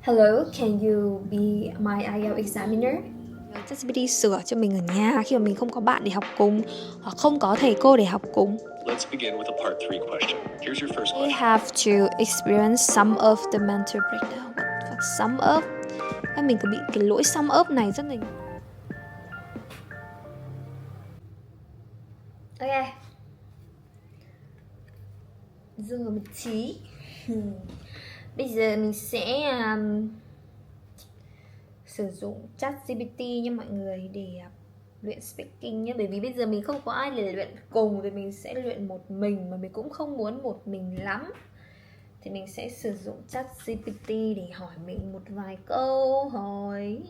Hello, can you be my IELTS examiner? Chatgpt sửa cho mình ở nhà khi mà mình không có bạn để học cùng hoặc không có thầy cô để học cùng. Let's begin with a part 3 question. Here's your first I question. have to experience some of the mental breakdown. What the fuck? Sum up? Mình cứ bị cái lỗi sum up này rất là... Ok. Dừng ở một tí. Bây giờ mình sẽ sử dụng Chatgpt nha mọi người để luyện speaking nhé. Bởi vì bây giờ mình không có ai để luyện cùng thì mình sẽ luyện một mình, mà mình cũng không muốn một mình lắm. Thì mình sẽ sử dụng Chatgpt để hỏi mình một vài câu hỏi.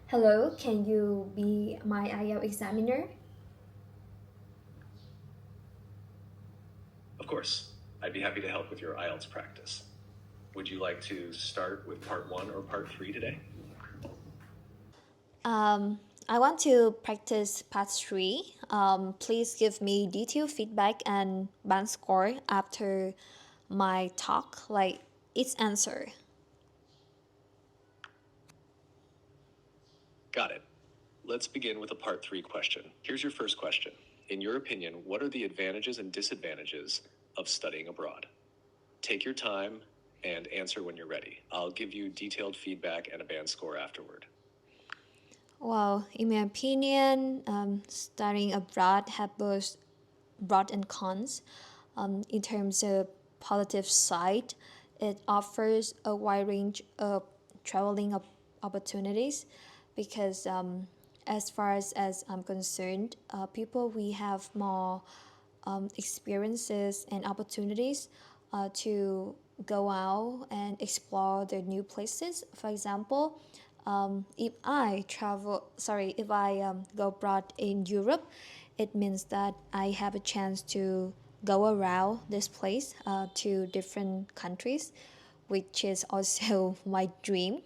Hello, can you be my IELTS examiner? Of course, I'd be happy to help with your IELTS practice. Would you like to start with part 1 or part 3 today? I want to practice part 3. Please give me detailed feedback and band score after my talk, like its answer. Got it. Let's begin with a part 3 question. Here's your first question. In your opinion, what are the advantages and disadvantages of studying abroad? Take your time and answer when you're ready. I'll give you detailed feedback and a band score afterward. Well, in my opinion, studying abroad has both pros and cons. In terms of positive side, it offers a wide range of traveling opportunities because as far as I'm concerned, people we have more experiences and opportunities to go out and explore the new places. For example, if I go abroad in Europe, it means that I have a chance to go around this place to different countries, which is also my dream.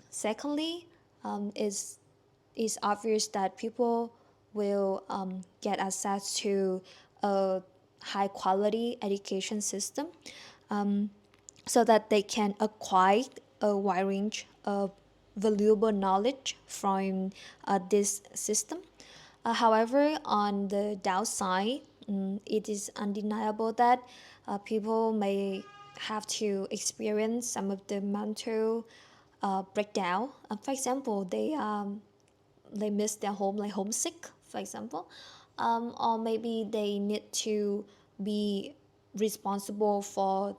Secondly, it's obvious that people will get access to a high quality education system so that they can acquire a wide range of valuable knowledge from this system. However, on the downside, it is undeniable that people may have to experience some of the mental breakdown. For example, they miss their home, like homesick, for example, or maybe they need to be responsible for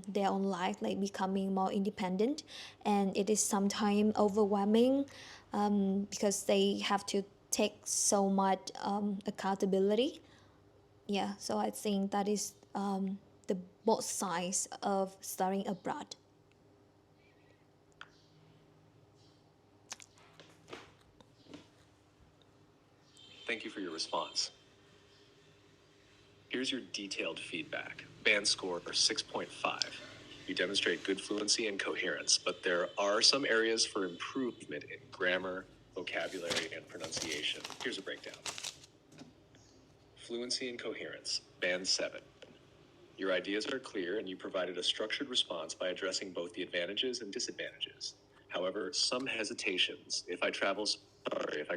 their own life, like becoming more independent, and it is sometimes overwhelming because they have to take so much accountability. Yeah, so I think that is the both sides of studying abroad. Thank you for your response. Here's your detailed feedback. Band score 6.5. You demonstrate good fluency and coherence, but there are some areas for improvement in grammar, vocabulary, and pronunciation. Here's a breakdown. Fluency and coherence, band 7. Your ideas are clear and you provided a structured response by addressing both the advantages and disadvantages. However, some hesitations, if I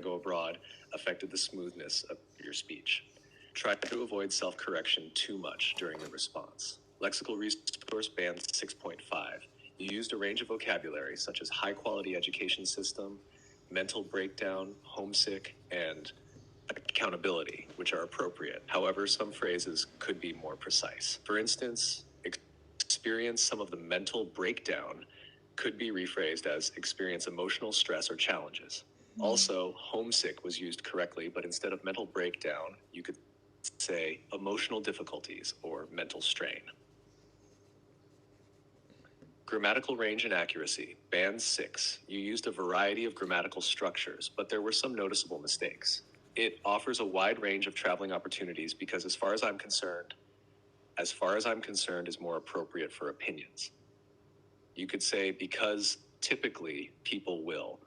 go abroad, affected the smoothness of your speech. Try to avoid self-correction too much during the response. Lexical resource band 6.5. You used a range of vocabulary such as high-quality education system, mental breakdown, homesick, and accountability, which are appropriate. However, some phrases could be more precise. For instance, experience some of the mental breakdown could be rephrased as experience emotional stress or challenges. Also, homesick was used correctly, but instead of mental breakdown, you could say emotional difficulties or mental strain. Grammatical range and accuracy, band 6. You used a variety of grammatical structures, but there were some noticeable mistakes. It offers a wide range of traveling opportunities because as far as I'm concerned is more appropriate for opinions. You could say because typically people will.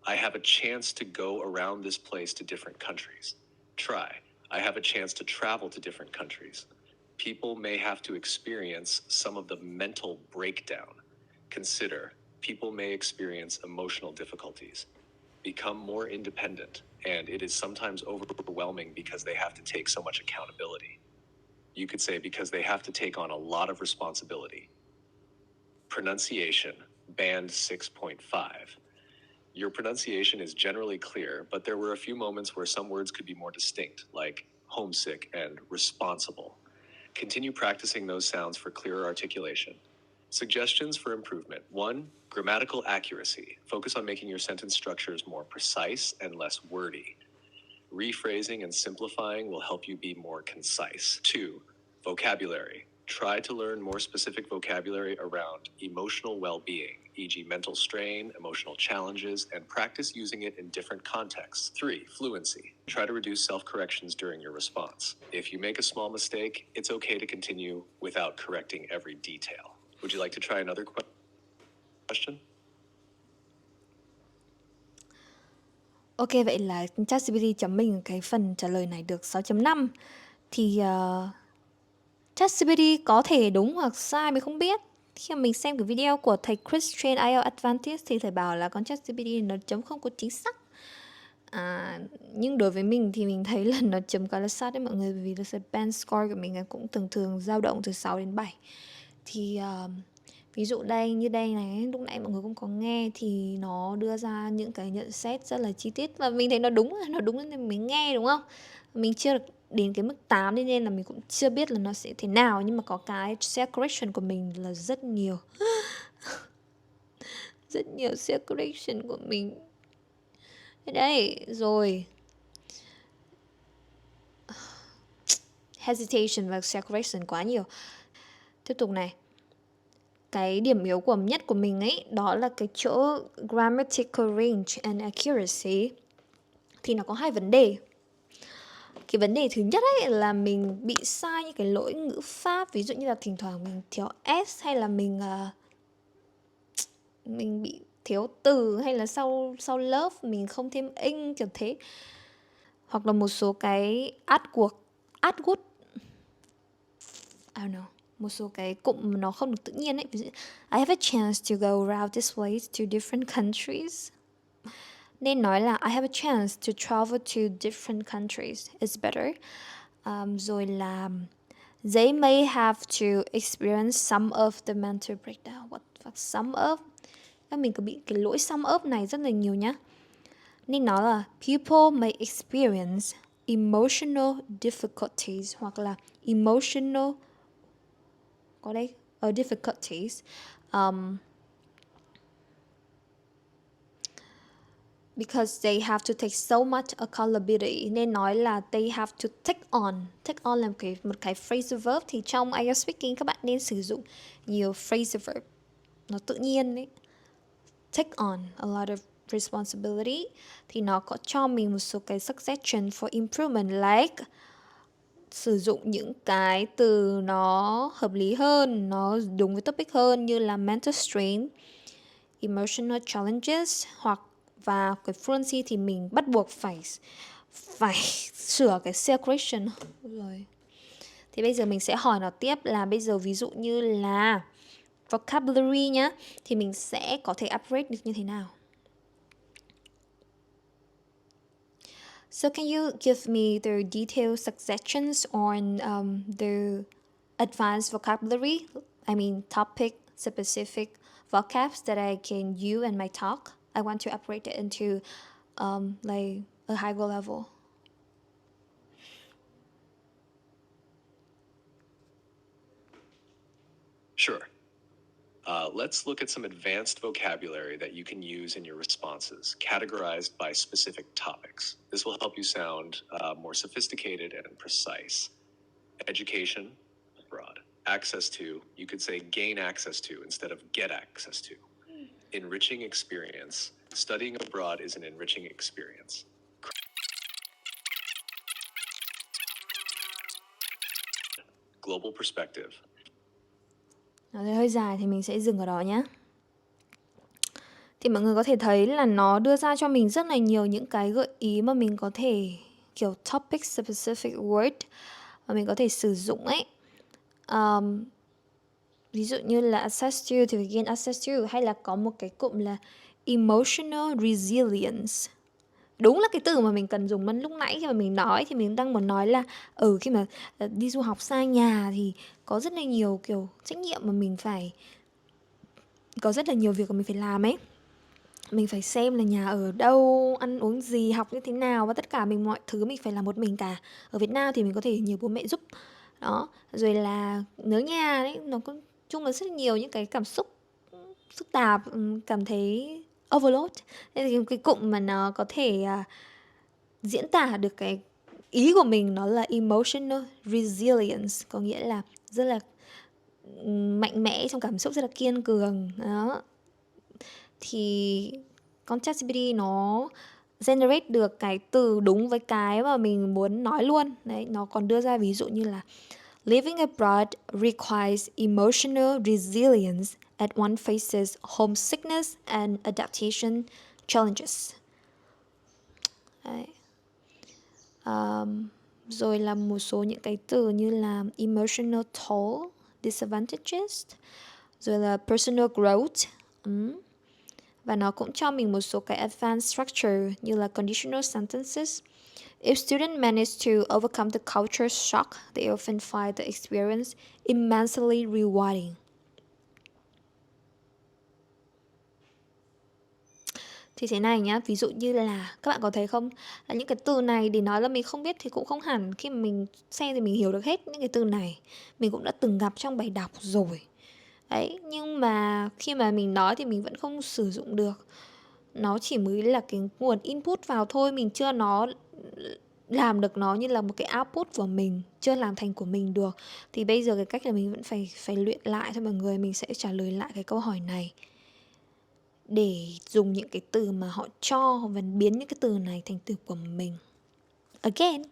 I have a chance to go around this place to different countries. Try. I have a chance to travel to different countries. People may have to experience some of the mental breakdown. Consider, people may experience emotional difficulties, become more independent, and it is sometimes overwhelming because they have to take so much accountability. You could say because they have to take on a lot of responsibility. Pronunciation, band 6.5. Your pronunciation is generally clear, but there were a few moments where some words could be more distinct, like homesick and responsible. Continue practicing those sounds for clearer articulation. Suggestions for improvement. 1. Grammatical accuracy. Focus on making your sentence structures more precise and less wordy. Rephrasing and simplifying will help you be more concise. 2. Vocabulary. Try to learn more specific vocabulary around emotional well-being, e.g. mental strain, emotional challenges, and practice using it in different contexts. 3. Fluency. Try to reduce self-corrections during your response. If you make a small mistake, it's okay to continue without correcting every detail. Would you like to try another question? Ok, vậy là Chatgpt chấm mình cái phần trả lời này được 6.5. Thì Chatgpt có thể đúng hoặc sai mình không biết. Khi mà mình xem cái video của thầy Chris trên IELTS Advantage thì thầy bảo là con Chatgpt nó chấm không có chính xác. Nhưng đối với mình thì mình thấy là nó chấm khá là sát đấy mọi người, vì là band score của mình cũng thường dao động từ 6 đến 7. Thì ví dụ đây, như đây này, lúc nãy mọi người cũng có nghe thì nó đưa ra những cái nhận xét rất là chi tiết và mình thấy nó đúng nên mình nghe, đúng không? Mình chưa được đến cái mức 8 nên là mình cũng chưa biết là nó sẽ thế nào, nhưng mà có cái self correction của mình là rất nhiều. Rất nhiều self correction của mình. Đây, rồi. Hesitation và self correction quá nhiều. Tiếp tục này. Cái điểm yếu nhất của mình ấy, đó là cái chỗ grammatical range and accuracy. Thì nó có 2 vấn đề. Cái vấn đề thứ nhất ấy là mình bị sai những cái lỗi ngữ pháp. Ví dụ như là thỉnh thoảng mình thiếu S, hay là mình bị thiếu từ, hay là sau love mình không thêm ing kiểu thế. Hoặc là một số cái adwood, I don't know, một số cái cụm nó không được tự nhiên ấy. Ví dụ, I have a chance to go around this place to different countries. Nên nói là I have a chance to travel to different countries. It's better. Rồi là they may have to experience some of the mental breakdown. What the fuck? Some of? Mình có bị cái lỗi sum up này rất là nhiều nhá. Nên nói là people may experience emotional difficulties, hoặc là emotional, có đây, difficulties, because they have to take so much accountability. Nên nói là they have to take on là một cái phrasal verb. Thì trong IELTS Speaking các bạn nên sử dụng nhiều phrasal verb, nó tự nhiên đấy. Take on a lot of responsibility. Thì nó có cho mình một số cái suggestion for improvement, like sử dụng những cái từ nó hợp lý hơn, nó đúng với topic hơn, như là mental strain, emotional challenges, và cái fluency thì mình bắt buộc phải sửa cái self correction rồi. Thì bây giờ mình sẽ hỏi nó tiếp là bây giờ ví dụ như là vocabulary nhá, thì mình sẽ có thể upgrade được như thế nào? So can you give me the detailed suggestions on the advanced vocabulary? I mean topic specific vocabs that I can use in my talk. I want to upgrade it into like a higher level. Sure. Let's look at some advanced vocabulary that you can use in your responses, categorized by specific topics. This will help you sound more sophisticated and precise. Education, abroad. Access to, you could say gain access to instead of get access to. Enriching experience. Studying abroad is an enriching experience. Global perspective. Nó hơi dài thì mình sẽ dừng ở đó nhé. Thì mọi người có thể thấy là nó đưa ra cho mình rất là nhiều những cái gợi ý mà mình có thể kiểu topic specific word mà mình có thể sử dụng ấy. Ví dụ như là access to thì phải gain access to, hay là có một cái cụm là emotional resilience. Đúng là cái từ mà mình cần dùng lúc nãy khi mà mình nói, thì mình đang muốn nói là khi mà đi du học xa nhà thì có rất là nhiều kiểu trách nhiệm mà mình phải, có rất là nhiều việc mà mình phải làm ấy. Mình phải xem là nhà ở đâu, ăn uống gì, học như thế nào, và tất cả mọi thứ mình phải làm một mình cả. Ở Việt Nam thì mình có thể nhờ bố mẹ giúp. Đó, rồi là nhớ nhà đấy, nó có chung là rất nhiều những cái cảm xúc phức tạp, cảm thấy overload. Thế thì cái cụm mà nó có thể diễn tả được cái ý của mình nó là emotional resilience, có nghĩa là rất là mạnh mẽ trong cảm xúc, rất là kiên cường. Đó. Thì con ChatGPT nó generate được cái từ đúng với cái mà mình muốn nói luôn. Đấy, nó còn đưa ra ví dụ như là living abroad requires emotional resilience as one faces homesickness and adaptation challenges. Đấy. Rồi là một số những cái từ như là emotional toll, disadvantages, rồi là personal growth. Và nó cũng cho mình một số cái advanced structure như là conditional sentences. If students manage to overcome the culture shock, they often find the experience immensely rewarding. Thì thế này nhá, ví dụ như là các bạn có thấy không, là những cái từ này để nói là mình không biết thì cũng không hẳn, khi mà mình xem thì mình hiểu được hết những cái từ này. Mình cũng đã từng gặp trong bài đọc rồi. Đấy, nhưng mà khi mà mình nói thì mình vẫn không sử dụng được. Nó chỉ mới là cái nguồn input vào thôi, mình chưa làm được nó như là một cái output của mình, chưa làm thành của mình được. Thì bây giờ cái cách là mình vẫn phải luyện lại thôi mọi người. Mình sẽ trả lời lại cái câu hỏi này để dùng những cái từ mà họ cho và biến những cái từ này thành từ của mình. Again.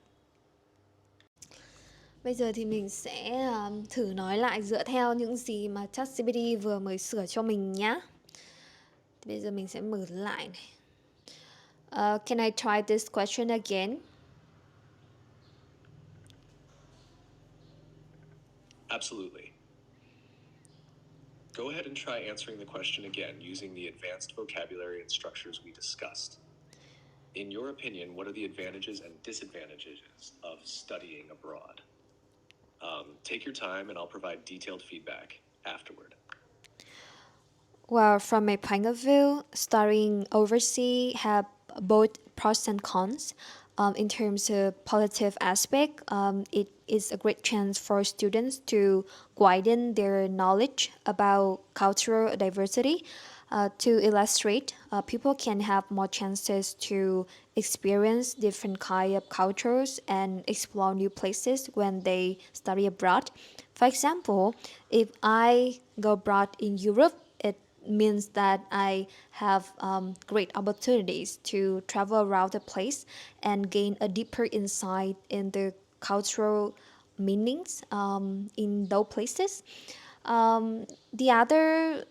Bây giờ thì mình sẽ thử nói lại dựa theo những gì mà ChatGPT vừa mới sửa cho mình nhá. Thì bây giờ mình sẽ mở lại này. Can I try this question again? Absolutely. Go ahead and try answering the question again using the advanced vocabulary and structures we discussed. In your opinion, what are the advantages and disadvantages of studying abroad? Take your time and I'll provide detailed feedback afterward. Well, from my point of view, studying overseas have both pros and cons. In terms of positive aspect, it is a great chance for students to widen their knowledge about cultural diversity. To illustrate, people can have more chances to experience different kind of cultures and explore new places when they study abroad. For example, if I go abroad in Europe, it means that I have great opportunities to travel around the place and gain a deeper insight in the cultural meanings in those places. The other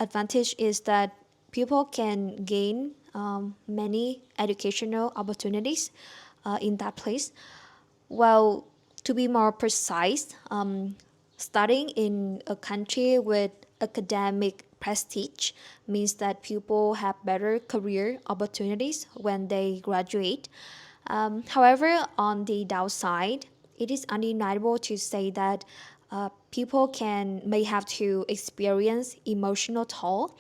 advantage is that people can gain many educational opportunities in that place. Well, to be more precise, studying in a country with academic prestige means that people have better career opportunities when they graduate. However, on the downside, it is undeniable to say that people may have to experience emotional toll.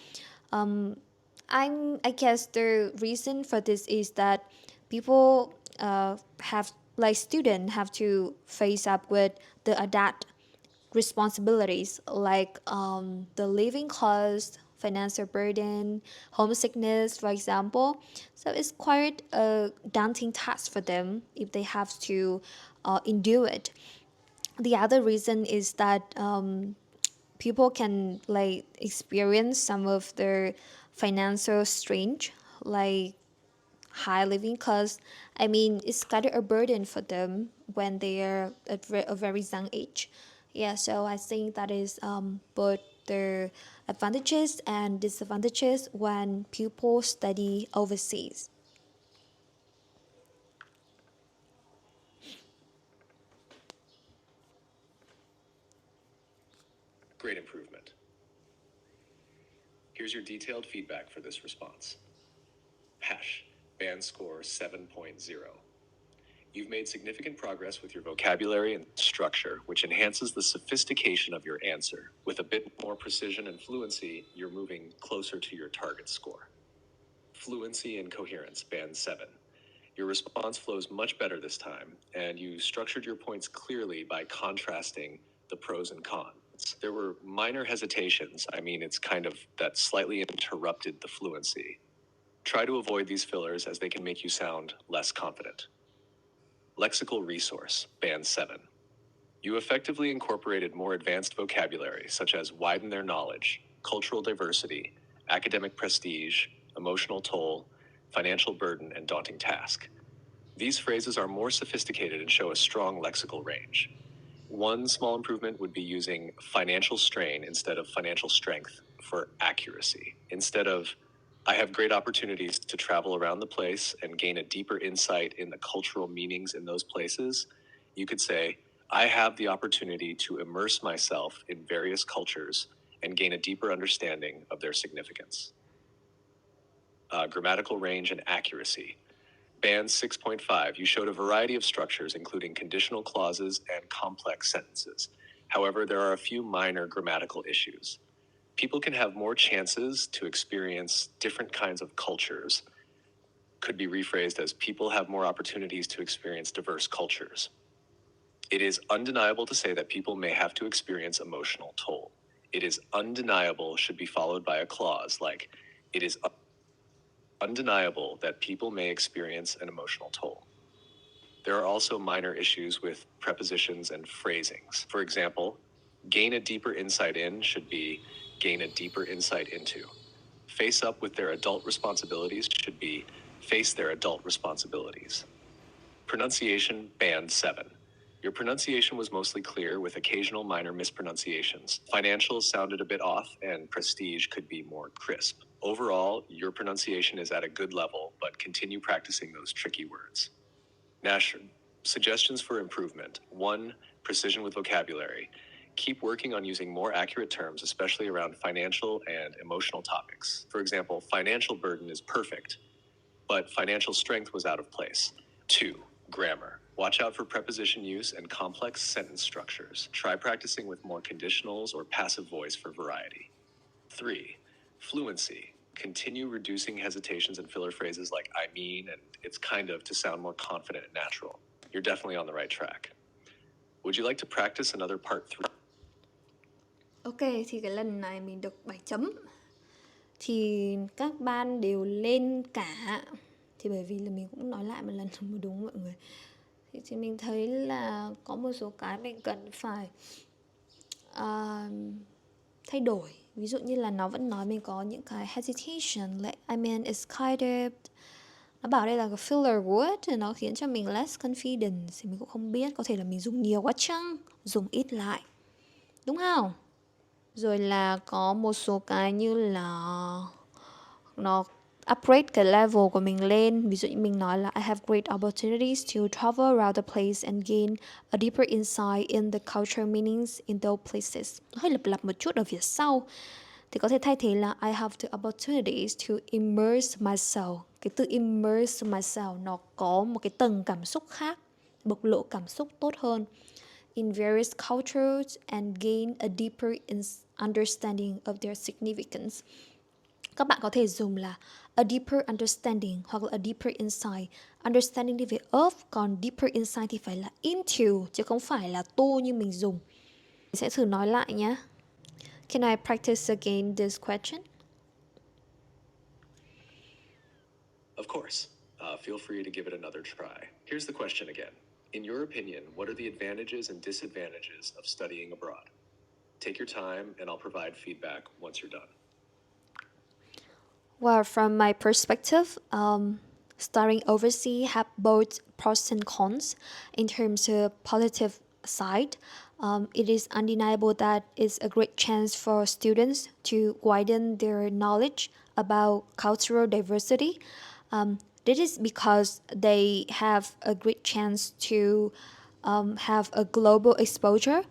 I guess the reason for this is that people students have to face up with the adult responsibilities like the living cost, financial burden, homesickness, for example. So it's quite a daunting task for them if they have to endure it. The other reason is that people can experience some of their financial strain, like high living costs. I mean, it's kind of a burden for them when they are at a very young age. Yeah, so I think that is both the advantages and disadvantages when people study overseas. Great improvement. Here's your detailed feedback for this response. Hash, band score 7.0. You've made significant progress with your vocabulary and structure, which enhances the sophistication of your answer. With a bit more precision and fluency, you're moving closer to your target score. Fluency and coherence, band 7. Your response flows much better this time, and you structured your points clearly by contrasting the pros and cons. There were minor hesitations. It's kind of that slightly interrupted the fluency. Try to avoid these fillers as they can make you sound less confident. Lexical resource, band 7. You effectively incorporated more advanced vocabulary, such as widen their knowledge, cultural diversity, academic prestige, emotional toll, financial burden, and daunting task. These phrases are more sophisticated and show a strong lexical range. One small improvement would be using financial strain instead of financial strength for accuracy. Instead of, I have great opportunities to travel around the place and gain a deeper insight in the cultural meanings in those places, you could say, I have the opportunity to immerse myself in various cultures and gain a deeper understanding of their significance. Grammatical range and accuracy. Band 6.5, you showed a variety of structures, including conditional clauses and complex sentences. However, there are a few minor grammatical issues. People can have more chances to experience different kinds of cultures. Could be rephrased as people have more opportunities to experience diverse cultures. It is undeniable to say that people may have to experience emotional toll. It is undeniable should be followed by a clause like, it is undeniable that people may experience an emotional toll. There are also minor issues with prepositions and phrasings. For example, gain a deeper insight in should be gain a deeper insight into. Face up with their adult responsibilities should be face their adult responsibilities. Pronunciation, band 7. Your pronunciation was mostly clear with occasional minor mispronunciations. Financials sounded a bit off and prestige could be more crisp. Overall, your pronunciation is at a good level, but continue practicing those tricky words. Nash, suggestions for improvement. 1, precision with vocabulary. Keep working on using more accurate terms, especially around financial and emotional topics. For example, financial burden is perfect, but financial strength was out of place. 2, grammar. Watch out for preposition use and complex sentence structures. Try practicing with more conditionals or passive voice for variety. 3, fluency. Continue reducing hesitations and filler phrases like I mean and it's kind of to sound more confident and natural. You're definitely on the right track. Would you like to practice another part 3? Ok, thì cái lần này mình được 7 chấm. Thì các ban đều lên cả. Thì bởi vì là mình cũng nói lại một lần mới đúng mọi người. Thì mình thấy là có một số cái mình cần phải thay đổi. Ví dụ như là nó vẫn nói mình có những cái hesitation, like it's kind of. Nó bảo đây là cái filler word thì nó khiến cho mình less confident. Thì mình cũng không biết, có thể là mình dùng nhiều quá chăng, dùng ít lại, đúng không? Rồi là có một số cái như là nó upgrade cái level của mình lên. Ví dụ như mình nói là I have great opportunities to travel around the place and gain a deeper insight in the cultural meanings in those places. Hơi lặp lại một chút ở phía sau. Thì có thể thay thế là I have the opportunities to immerse myself. Cái từ immerse myself nó có một cái tầng cảm xúc khác, bộc lộ cảm xúc tốt hơn. In various cultures and gain a deeper understanding of their significance. Các bạn có thể dùng là a deeper understanding hoặc là a deeper insight. Understanding thì phải of, còn deeper insight thì phải là into, chứ không phải là to như mình dùng. Mình sẽ thử nói lại nhé. Can I practice again this question? Of course. Feel free to give it another try. Here's the question again. In your opinion, what are the advantages and disadvantages of studying abroad? Take your time and I'll provide feedback once you're done. Well, from my perspective, studying overseas have both pros and cons. In terms of positive side, it is undeniable that it's a great chance for students to widen their knowledge about cultural diversity. This is because they have a great chance to have a global exposure.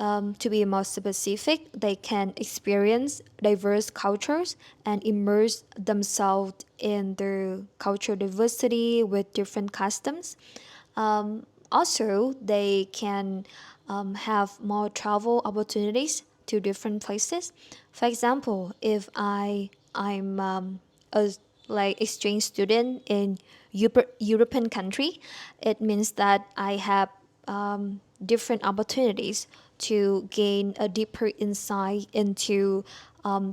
to be more specific, they can experience diverse cultures and immerse themselves in their cultural diversity with different customs. Also, they can have more travel opportunities to different places. For example, if I'm a like exchange student in European country, it means that I have different opportunities to gain a deeper insight into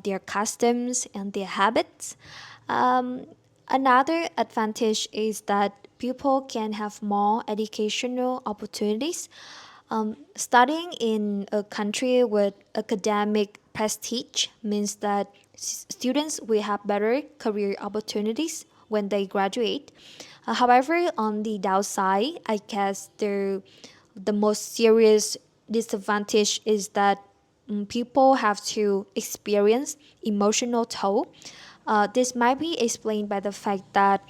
their customs and their habits. Another advantage is that people can have more educational opportunities. Studying in a country with academic prestige means that students will have better career opportunities when they graduate. However, on the downside, I guess the most serious disadvantage is that people have to experience emotional toll. This might be explained by the fact that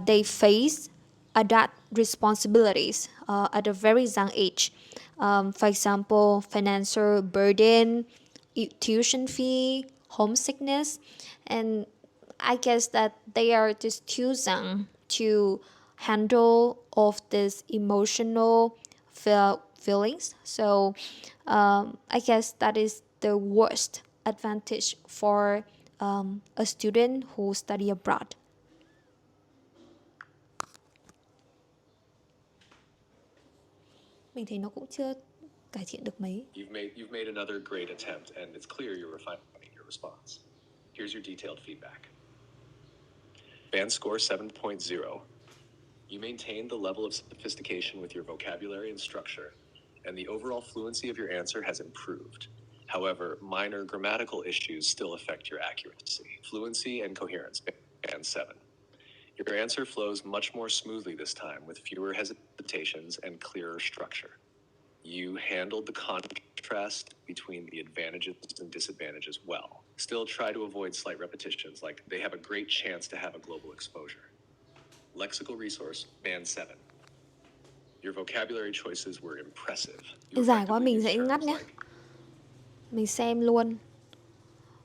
they face adult responsibilities at a very young age. For example, financial burden, tuition fee, homesickness, and I guess that they are just too young to handle of this emotional feelings. So I guess that is the worst advantage for a student who study abroad. Mình thấy nó cũng chưa cải thiện được mấy. You've made another great attempt, and it's clear you're refining your response. Here's your detailed feedback. Band score 7.0. You maintained the level of sophistication with your vocabulary and structure, and the overall fluency of your answer has improved. However, minor grammatical issues still affect your accuracy. Fluency and coherence, band 7. Your answer flows much more smoothly this time, with fewer hesitations and clearer structure. You handled the contrast between the advantages and disadvantages well. Still try to avoid slight repetitions, like they have a great chance to have a global exposure. Lexical resource, band 7. Your vocabulary choices were impressive. You Dài quá effectively mình used sẽ ngắt terms nhé. like Mình xem luôn.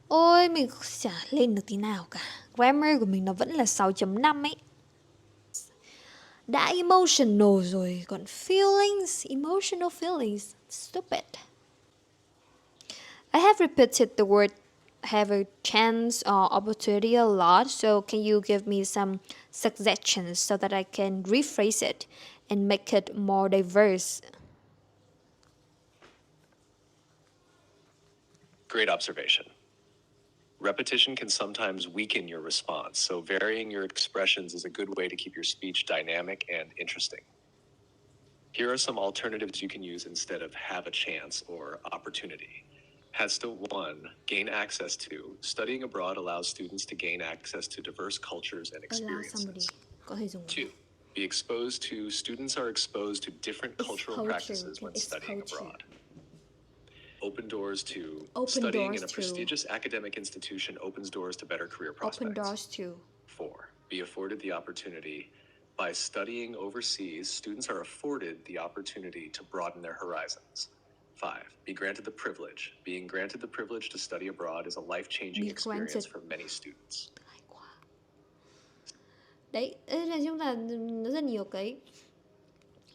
Ôi mình chả lên được tí nào cả. Grammar của mình nó vẫn là 6.5 ấy. Đã emotional rồi, còn feelings, emotional feelings, stupid. I have repeated the word have a chance or opportunity a lot, so can you give me some suggestions so that I can rephrase it and make it more diverse? great observation. Repetition can sometimes weaken your response, so varying your expressions is a good way to keep your speech dynamic and interesting. Here are some alternatives you can use instead of have a chance or opportunity. Has to 1. Gain access to. Studying abroad allows students to gain access to diverse cultures and experiences. Có thể dùng 2. Be exposed to. Students are exposed to different cultural Exposure, practices when studying exposure. abroad. Open doors to. Open Studying in doors a to. prestigious academic institution opens doors to better career prospects. Open doors to. 4. Be afforded the opportunity. By studying overseas, students are afforded the opportunity to broaden their horizons. 5. Be granted the privilege. Being granted the privilege to study abroad is a life-changing Be experience granted. for many students. Đấy, nói chung là nó rất nhiều cái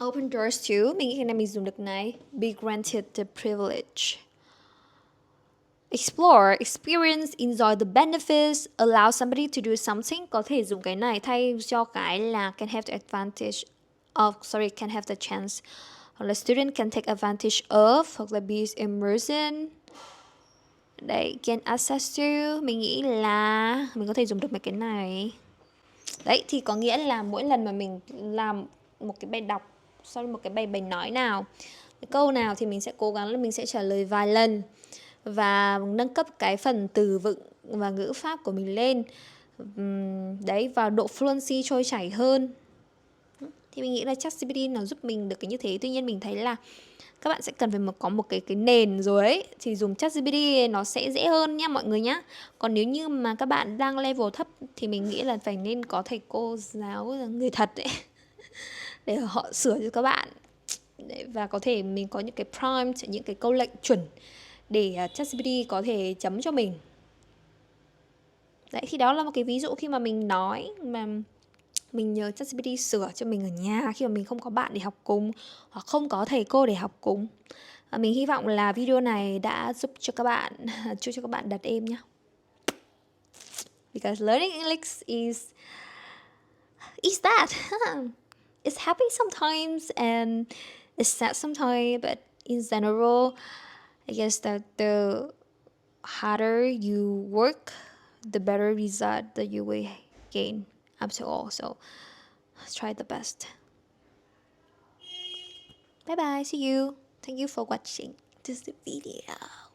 open doors to. Mình nghĩ cái này mình dùng được này. Be granted the privilege. Explore, experience, enjoy the benefits, allow somebody to do something. Có thể dùng cái này thay cho cái là can have the advantage of, can have the chance. Hoặc là student can take advantage of, hoặc là be immersion. Đấy, gain access to. Mình nghĩ là mình có thể dùng được mấy cái này. Đấy, thì có nghĩa là mỗi lần mà mình làm một cái bài đọc, một cái bài nói nào, cái câu nào thì mình sẽ cố gắng là mình sẽ trả lời vài lần và nâng cấp cái phần từ vựng và ngữ pháp của mình lên. Đấy, vào độ fluency trôi chảy hơn. Thì mình nghĩ là Chatgpt nó giúp mình được cái như thế. Tuy nhiên mình thấy là các bạn sẽ cần phải có một cái nền rồi ấy, thì dùng Chatgpt nó sẽ dễ hơn nha mọi người nhá. Còn nếu như mà các bạn đang level thấp thì mình nghĩ là phải nên có thầy cô giáo người thật ấy để họ sửa cho các bạn. và có thể mình có những cái prompt, những cái câu lệnh chuẩn để Chatgpt có thể chấm cho mình. Đấy, thì đó là một cái ví dụ khi mà mình nói mà mình nhờ Chatgpt sửa cho mình ở nhà khi mà mình không có bạn để học cùng hoặc không có thầy cô để học cùng. Mình hy vọng là video này đã giúp cho các bạn đặt êm nhé. Because learning English is that. It's happy sometimes and it's sad sometimes, but in general, I guess that the harder you work, the better result that you will gain after all. So try the best. Bye bye, see you. Thank you for watching this video.